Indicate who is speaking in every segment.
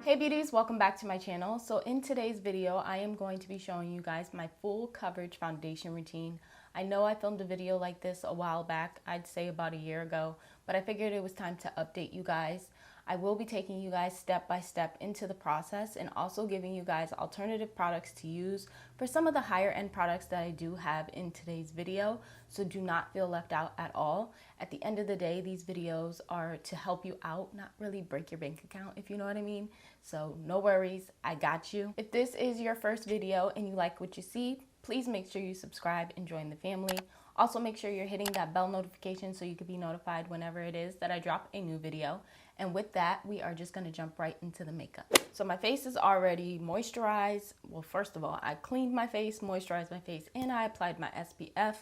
Speaker 1: Hey beauties, welcome back to my channel. So in today's video, I am going to be showing you guys my full coverage foundation routine. I know I filmed a video like this a while back, I'd say about a year ago, but I figured it was time to update you guys. I will be taking you guys step by step into the process and also giving you guys alternative products to use for some of the higher end products that I do have in today's video. So do not feel left out at all. At the end of the day, these videos are to help you out, not really break your bank account, if you know what I mean. So no worries, I got you. If this is your first video and you like what you see, please make sure you subscribe and join the family. Also make sure you're hitting that bell notification so you can be notified whenever it is that I drop a new video. And with that, we are just gonna jump right into the makeup. So my face is already moisturized. Well, first of all, I cleaned my face, moisturized my face, and I applied my SPF.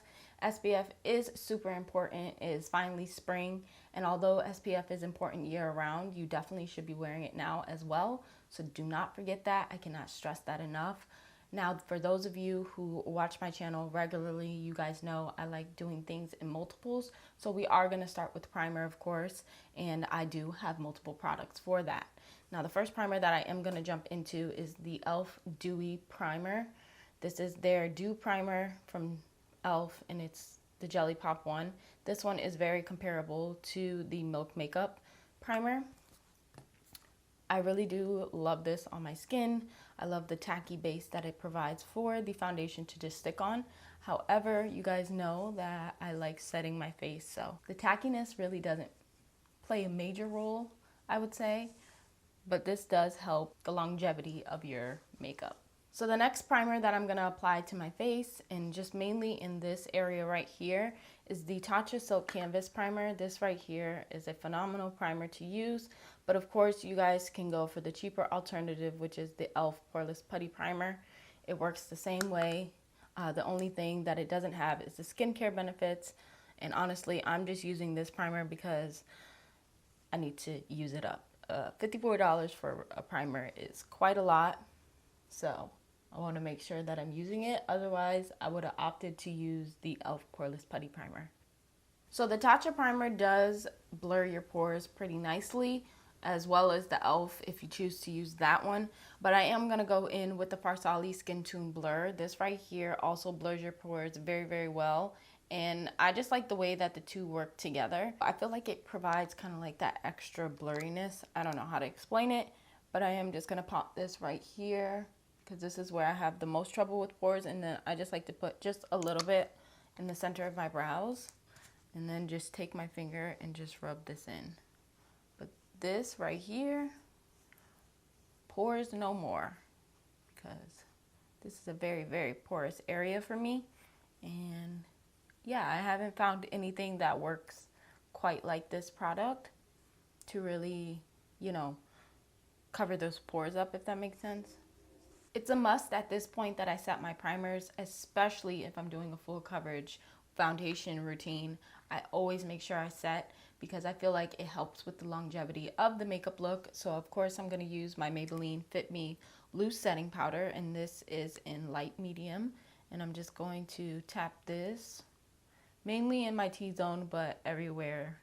Speaker 1: SPF is super important. It is finally spring, and although SPF is important year round, you definitely should be wearing it now as well. So do not forget that. I cannot stress that enough. Now, for those of you who watch my channel regularly, you guys know I like doing things in multiples. So we are going to start with primer, of course, and I do have multiple products for that. Now, the first primer that I am going to jump into is the e.l.f. Dewy Primer. This is their Dew Primer from e.l.f. and it's the Jelly Pop one. This one is very comparable to the Milk Makeup Primer. I really do love this on my skin. I love the tacky base that it provides for the foundation to just stick on. However, you guys know that I like setting my face, so the tackiness really doesn't play a major role, I would say, but this does help the longevity of your makeup. So the next primer that I'm going to apply to my face, and just mainly in this area right here, is the Tatcha Silk Canvas Primer. This right here is a phenomenal primer to use, but of course you guys can go for the cheaper alternative, which is the e.l.f. Poreless Putty Primer. It works the same way. The only thing that it doesn't have is the skincare benefits, and honestly I'm just using this primer because I need to use it up. $54 for a primer is quite a lot, so I want to make sure that I'm using it. Otherwise, I would have opted to use the e.l.f. Poreless Putty Primer. So the Tatcha Primer does blur your pores pretty nicely, as well as the e.l.f. if you choose to use that one. But I am going to go in with the Farsali Skin Tune Blur. This right here also blurs your pores very, very well. And I just like the way that the two work together. I feel like it provides kind of like that extra blurriness. I don't know how to explain it, but I am just going to pop this right here, because this is where I have the most trouble with pores, and then I just like to put just a little bit in the center of my brows, and then just take my finger and just rub this in. But this right here, pores no more, because this is a very, very porous area for me. And yeah, I haven't found anything that works quite like this product to really, you know, cover those pores up, if that makes sense. It's a must at this point that I set my primers, especially if I'm doing a full coverage foundation routine. I always make sure I set, because I feel like it helps with the longevity of the makeup look. So of course I'm going to use my Maybelline Fit Me Loose Setting Powder, and this is in light medium. And I'm just going to tap this mainly in my T-zone, but everywhere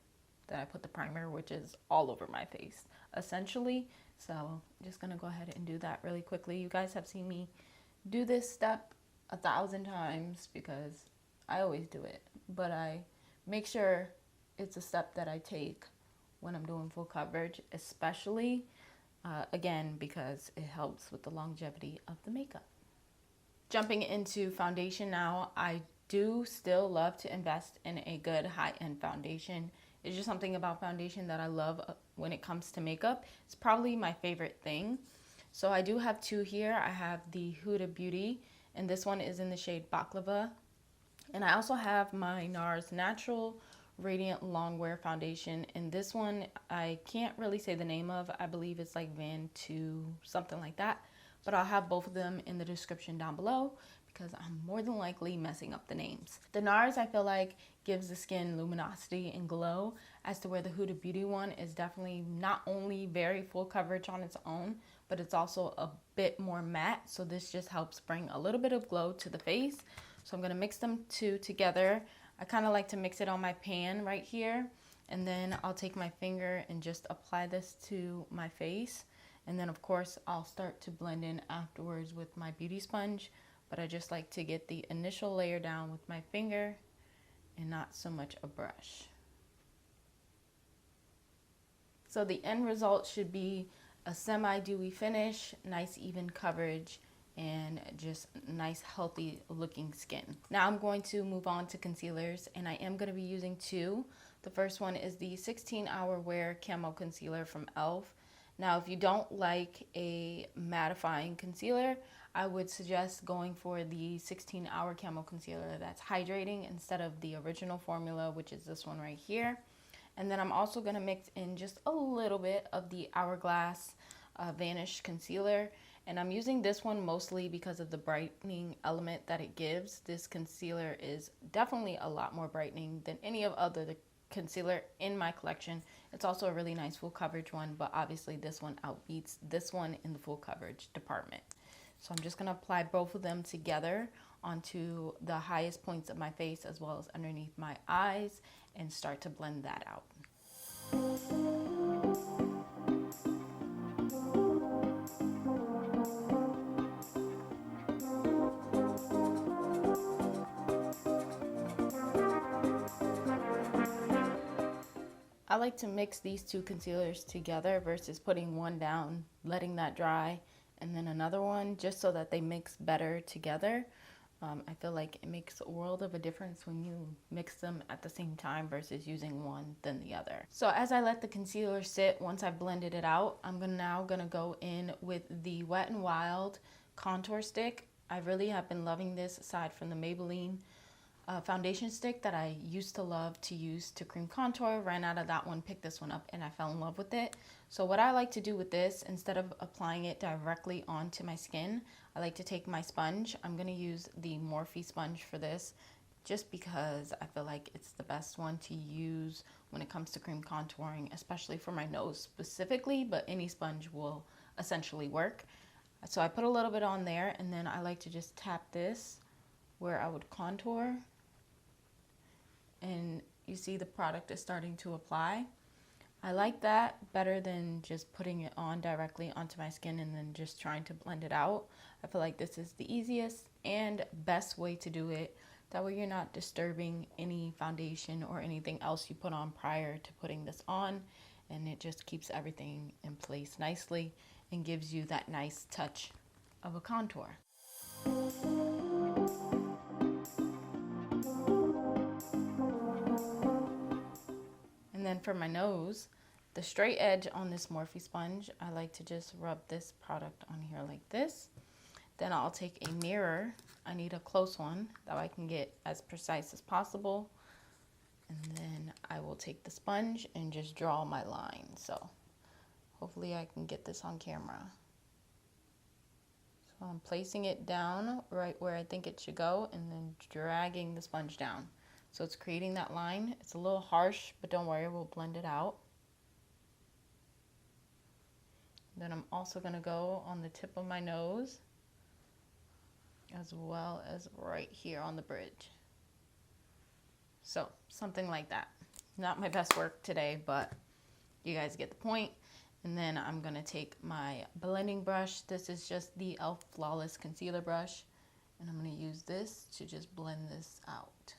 Speaker 1: that I put the primer, which is all over my face essentially. So I'm just gonna go ahead and do that really quickly. You guys have seen me do this step 1,000 times because I always do it, but I make sure it's a step that I take when I'm doing full coverage, especially again, because it helps with the longevity of the makeup. Jumping into foundation now, I do still love to invest in a good high-end foundation. It's just something about foundation that I love when it comes to makeup. It's probably my favorite thing. So I do have two here. I have the Huda Beauty, and this one is in the shade Baklava. And I also have my NARS Natural Radiant Longwear Foundation, and this one I can't really say the name of. I believe it's like Vanuatu, something like that. But I'll have both of them in the description down below, because I'm more than likely messing up the names. The NARS, I feel like, gives the skin luminosity and glow, as to where the Huda Beauty one is definitely not only very full coverage on its own, but it's also a bit more matte. So this just helps bring a little bit of glow to the face. So I'm gonna mix them two together. I kind of like to mix it on my pan right here, and then I'll take my finger and just apply this to my face. And then of course I'll start to blend in afterwards with my beauty sponge, but I just like to get the initial layer down with my finger and not so much a brush. So the end result should be a semi-dewy finish, nice even coverage, and just nice healthy looking skin. Now I'm going to move on to concealers, and I am going to be using two. The first one is the 16-hour wear camo concealer from e.l.f. Now if you don't like a mattifying concealer, I would suggest going for the 16-hour camo concealer that's hydrating instead of the original formula, which is this one right here. And then I'm also going to mix in just a little bit of the Hourglass Vanish Concealer. And I'm using this one mostly because of the brightening element that it gives. This concealer is definitely a lot more brightening than any of the concealer in my collection. It's also a really nice full coverage one, but obviously this one outbeats this one in the full coverage department. So I'm just going to apply both of them together onto the highest points of my face as well as underneath my eyes and start to blend that out. I like to mix these two concealers together versus putting one down, letting that dry, and then another one, just so that they mix better together. I feel like it makes a world of a difference when you mix them at the same time versus using one then the other. So as I let the concealer sit, once I've blended it out, I'm now gonna go in with the Wet n Wild contour stick. I really have been loving this aside from the Maybelline foundation stick that I used to love to use to cream contour. Ran out of that one, picked this one up, and I fell in love with it. So what I like to do with this, instead of applying it directly onto my skin, I like to take my sponge. I'm going to use the Morphe sponge for this just because I feel like it's the best one to use when it comes to cream contouring, especially for my nose specifically, but any sponge will essentially work. So I put a little bit on there, and then I like to just tap this where I would contour. And you see the product is starting to apply. I like that better than just putting it on directly onto my skin and then just trying to blend it out. I feel like this is the easiest and best way to do it. That way you're not disturbing any foundation or anything else you put on prior to putting this on, and it just keeps everything in place nicely and gives you that nice touch of a contour. And then for my nose, the straight edge on this Morphe sponge, I like to just rub this product on here like this. Then I'll take a mirror. I need a close one that I can get as precise as possible. And then I will take the sponge and just draw my line. So hopefully I can get this on camera. So I'm placing it down right where I think it should go and then dragging the sponge down. So it's creating that line. It's a little harsh, but don't worry, we'll blend it out. Then I'm also going to go on the tip of my nose as well as right here on the bridge. So something like that. Not my best work today, but you guys get the point. And then I'm going to take my blending brush. This is just the e.l.f. Flawless Concealer Brush. And I'm going to use this to just blend this out.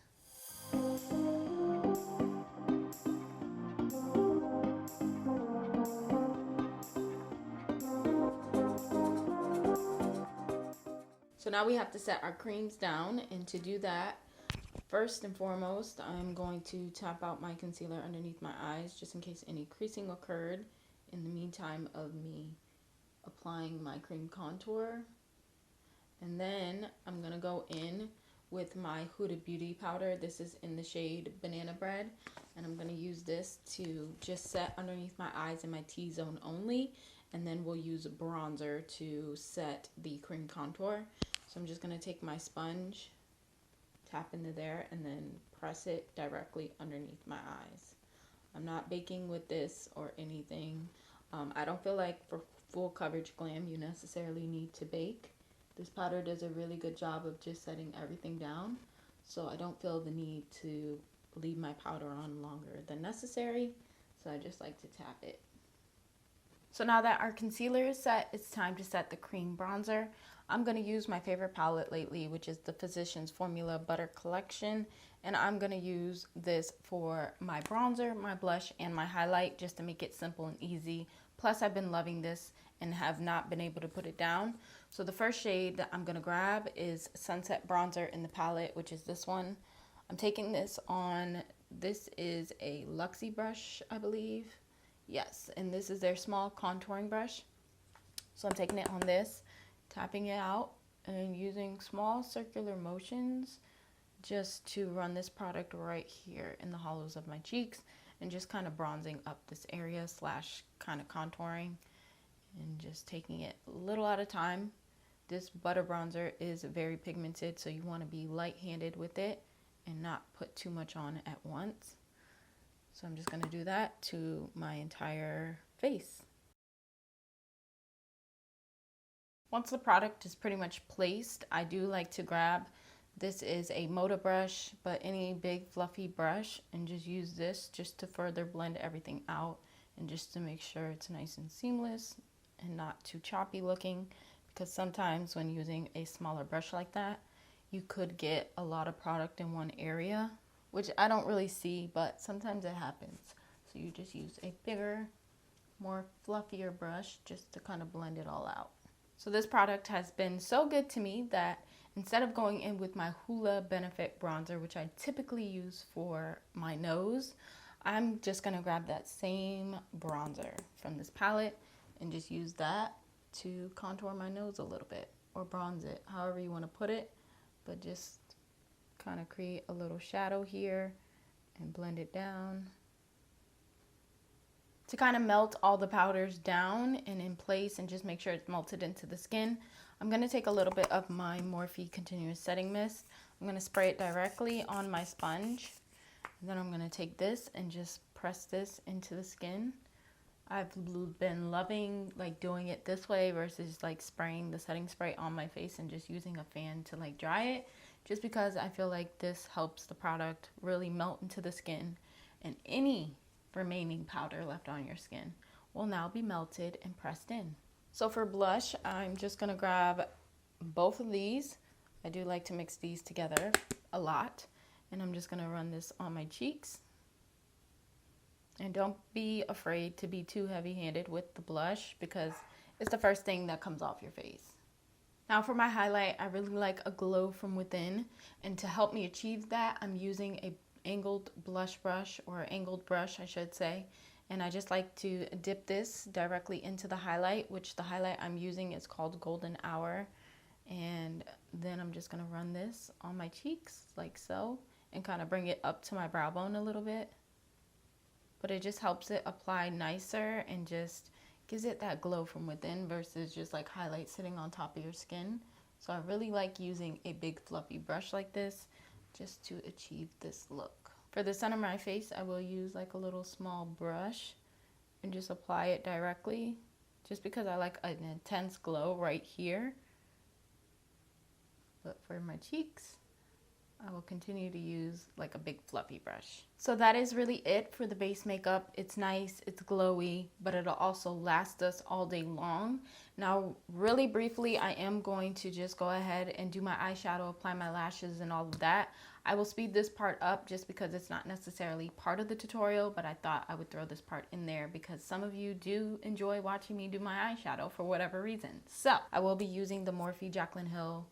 Speaker 1: So now we have to set our creams down, and to do that, first and foremost, I'm going to tap out my concealer underneath my eyes just in case any creasing occurred in the meantime of me applying my cream contour. And then I'm going to go in with my HUDA Beauty Powder. This is in the shade Banana Bread, and I'm going to use this to just set underneath my eyes and my T-zone only, and then we'll use bronzer to set the cream contour. So I'm just going to take my sponge, tap into there, and then press it directly underneath my eyes. I'm not baking with this or anything. I don't feel like for full coverage glam you necessarily need to bake. This powder does a really good job of just setting everything down, so I don't feel the need to leave my powder on longer than necessary, so I just like to tap it. So now that our concealer is set, it's time to set the cream bronzer. I'm going to use my favorite palette lately, which is the Physicians Formula Butter Collection. And I'm going to use this for my bronzer, my blush, and my highlight, just to make it simple and easy. Plus, I've been loving this and have not been able to put it down. So the first shade that I'm going to grab is Sunset Bronzer in the palette, which is this one. I'm taking this on, this is a Luxie brush, I believe. Yes, and this is their small contouring brush. So I'm taking it on this, tapping it out, and using small circular motions just to run this product right here in the hollows of my cheeks, and just kind of bronzing up this area slash kind of contouring, and just taking it a little at a time. This butter bronzer is very pigmented, so you want to be light-handed with it and not put too much on at once. So I'm just going to do that to my entire face. Once the product is pretty much placed, I do like to grab, this is a Moda brush, but any big fluffy brush, and just use this just to further blend everything out and just to make sure it's nice and seamless and not too choppy looking, because sometimes when using a smaller brush like that, you could get a lot of product in one area, which I don't really see, but sometimes it happens. So you just use a bigger, more fluffier brush just to kind of blend it all out. So this product has been so good to me that instead of going in with my HUDA Benefit Bronzer, which I typically use for my nose, I'm just gonna grab that same bronzer from this palette and just use that to contour my nose a little bit, or bronze it, however you wanna put it, but just kind of create a little shadow here and blend it down. To kind of melt all the powders down and in place and just make sure it's melted into the skin, I'm going to take a little bit of my Morphe Continuous Setting Mist. I'm going to spray it directly on my sponge. And then I'm going to take this and just press this into the skin. I've been loving like doing it this way versus like spraying the setting spray on my face and just using a fan to like dry it, just because I feel like this helps the product really melt into the skin, and any remaining powder left on your skin will now be melted and pressed in. So for blush, I'm just gonna grab both of these. I do like to mix these together a lot, and I'm just gonna run this on my cheeks. And don't be afraid to be too heavy-handed with the blush, because it's the first thing that comes off your face. Now for my highlight, I really like a glow from within, and to help me achieve that, I'm using a angled blush brush, or angled brush I should say, and I just like to dip this directly into the highlight, which the highlight I'm using is called Golden Hour, and then I'm just gonna run this on my cheeks like so, and kind of bring it up to my brow bone a little bit, but it just helps it apply nicer and just gives it that glow from within versus just like highlight sitting on top of your skin. So I really like using a big fluffy brush like this just to achieve this look. For the center of my face, I will use like a little small brush and just apply it directly, just because I like an intense glow right here. But for my cheeks, I will continue to use like a big fluffy brush. So that is really it for the base makeup. It's nice, it's glowy, but it'll also last us all day long. Now, really briefly, I am going to just go ahead and do my eyeshadow, apply my lashes and all of that. I will speed this part up just because it's not necessarily part of the tutorial, but I thought I would throw this part in there because some of you do enjoy watching me do my eyeshadow for whatever reason. So I will be using the Morphe Jaclyn Hill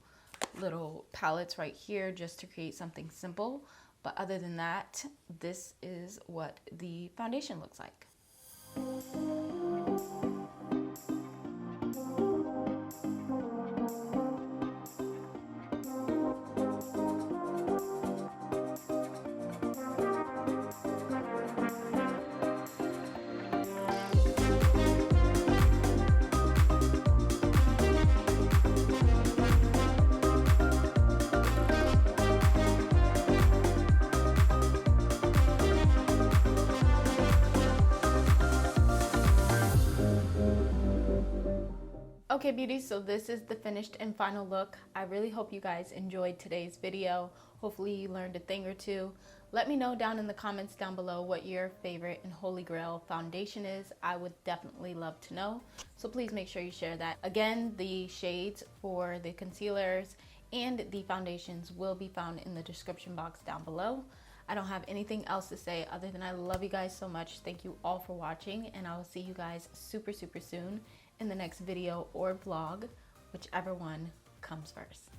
Speaker 1: little palettes right here just to create something simple, but other than that, this is what the foundation looks like. Okay beauties, so this is the finished and final look. I really hope you guys enjoyed today's video. Hopefully you learned a thing or two. Let me know down in the comments down below what your favorite and holy grail foundation is. I would definitely love to know. So please make sure you share that. Again, the shades for the concealers and the foundations will be found in the description box down below. I don't have anything else to say other than I love you guys so much. Thank you all for watching, and I will see you guys super soon in the next video or vlog, whichever one comes first.